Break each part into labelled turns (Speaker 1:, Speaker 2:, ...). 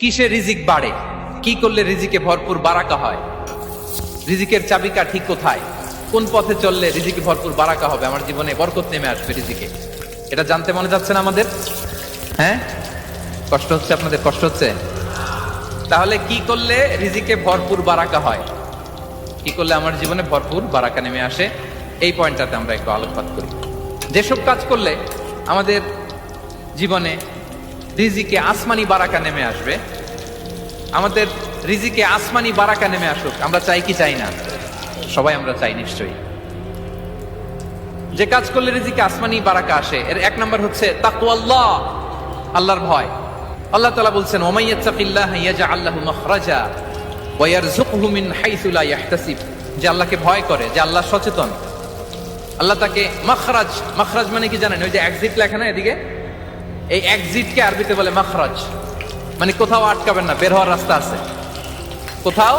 Speaker 1: কিসে রিজিক বাড়ে, কি করলে রিজিকে ভরপুর বারাকা হয়, রিজিকের চাবিকা ঠিক কোথায়, কোন পথে চললে রিজিকে ভরপুর বারাকা হবে, আমার জীবনে বরকত নেমে আসবে রিজিকে, এটা জানতে মনে যাচ্ছে না আমাদের? হ্যাঁ, কষ্ট হচ্ছে আপনাদের? কষ্ট হচ্ছে? তাহলে কি করলে রিজিকে ভরপুর বারাকা হয়, কি করলে আমার জীবনে ভরপুর বারাকা নেমে আসে, এই পয়েন্টটাতে আমরা একটু আলোকপাত করি। যেসব কাজ করলে আমাদের জীবনে রিজিকে আসমানি বারাকা নেমে আসবে, আমাদের রিজিকে আসমানি বারাকা নেমে আসুক, আমরা চাই কি চাই না? সবাই আমরা চাই নিশ্চয়ই। যে কাজ করলে রিজিকে আসমানি বারাকা আসে, এর এক নম্বর হচ্ছে তাকওয়াল্লাহ, আল্লাহর ভয়। আল্লাহ তাআলা বলছেন, ওমাইয়াত্তাকিল্লাহ ইয়াজআল লাহু মাখরাজা ওয়া ইয়ারযুকহু মিন হাইসু লা ইয়াহতাসিব। যে আল্লাহকে ভয় করে, যে আল্লাহ সচেতন, আল্লাহ তাকে মাখরাজ, মাখরাজ মানে কি জানেন? ওই যে এক্সিট লেখা না এদিকে, এই এক্সিটকে আরবিতে বলে মাখরাজ, মানে কোথাও আটকাবেন না, বের হওয়ার রাস্তা আছে, কোথাও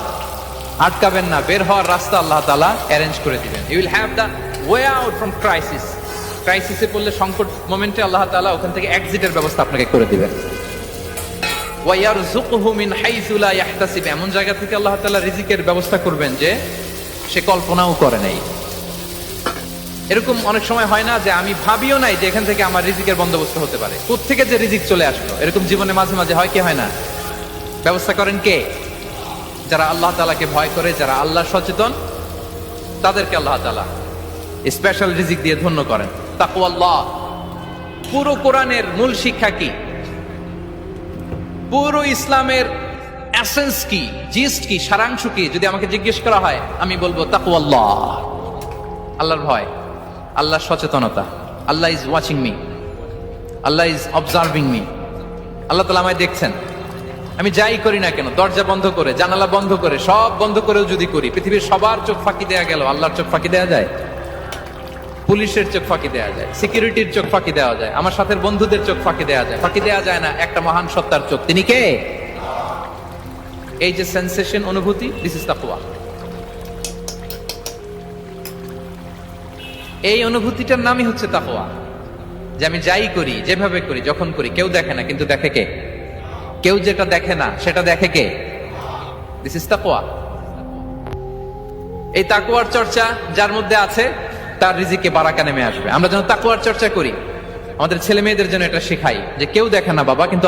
Speaker 1: আটকাবেন না, বের হওয়ার রাস্তা আল্লাহ তাআলা অ্যারেঞ্জ করে দিবেন। You will have the way out from crisis. ক্রাইসিসে পড়লে, সংকট মোমেন্টে আল্লাহ তাআলা ওখান থেকে এক্সিটের ব্যবস্থা আপনাকে করে দিবেন। ওয়া ইয়ারযুকহু মিন হাইসু লা ইয়াহতাসিব, এমন জায়গা থেকে আল্লাহ তাআলা রিজিকের ব্যবস্থা করবেন যে সে কল্পনাও করে নাই। এরকম অনেক সময় হয় না যে আমি ভাবিও নাই যে এখান থেকে আমার রিজিকের বন্দোবস্ত হতে পারে, কোত্থেকে যে রিজিক চলে আসলো, এরকম জীবনে মাঝে মাঝে হয় কি হয় না? ব্যবস্থা করেন কে? যারা আল্লাহ তাআলাকে ভয় করে, যারা আল্লাহ সচেতন, তাদেরকে আল্লাহ তাআলা স্পেশাল রিজিক দিয়ে ধন্য করেন। তাকওয়াল্লাহ। পুরো কোরআনের মূল শিক্ষা কি? পুরো ইসলামের এসেন্স কি, জিস্ট কি, সারাংশ কি যদি আমাকে জিজ্ঞেস করা হয়, আমি বলবো তাকওয়াল্লাহ, আল্লাহর ভয়, আল্লাহর সচেতনতা। Allah is watching me, Allah is observing me. আল্লাহ তাআলা আমায় দেখছেন, আমি যাই করি না কেন, দরজা বন্ধ করে, জানালা বন্ধ করে, সব বন্ধ করেও যদি করি, পৃথিবীর সবার চোখ ফাঁকি দেয়া গেল, আল্লাহর চোখ ফাঁকি দেয়া যায়? পুলিশের চোখ ফাঁকি দেয়া যায়, সিকিউরিটির চোখ ফাঁকি দেওয়া যায়, আমার সাথে বন্ধুদের চোখ ফাঁকি দেওয়া যায়, ফাঁকি দেওয়া যায় না একটা মহান সত্তার চোখ। তিনি কে? এই যে সেন্সেশন, অনুভূতি, দিস ইজ তাকওয়া। এই অনুভূতিটার নামই হচ্ছে তাকওয়া, যে আমি যাই করি, যেভাবে করি, যখন করি, কেউ দেখে না, কিন্তু দেখে কে? কেউ যেটা দেখে না সেটা দেখে কে? দিস ইজ তাকওয়া। এই তাকওয়ার চর্চা যার মধ্যে আছে, তার রিজিকে বারাকা নেমে আসবে। আমরা যেন তাকওয়ার চর্চা করি, আমাদের ছেলে মেয়েদের জন্য এটা শেখাই যে কেউ দেখে না বাবা, কিন্তু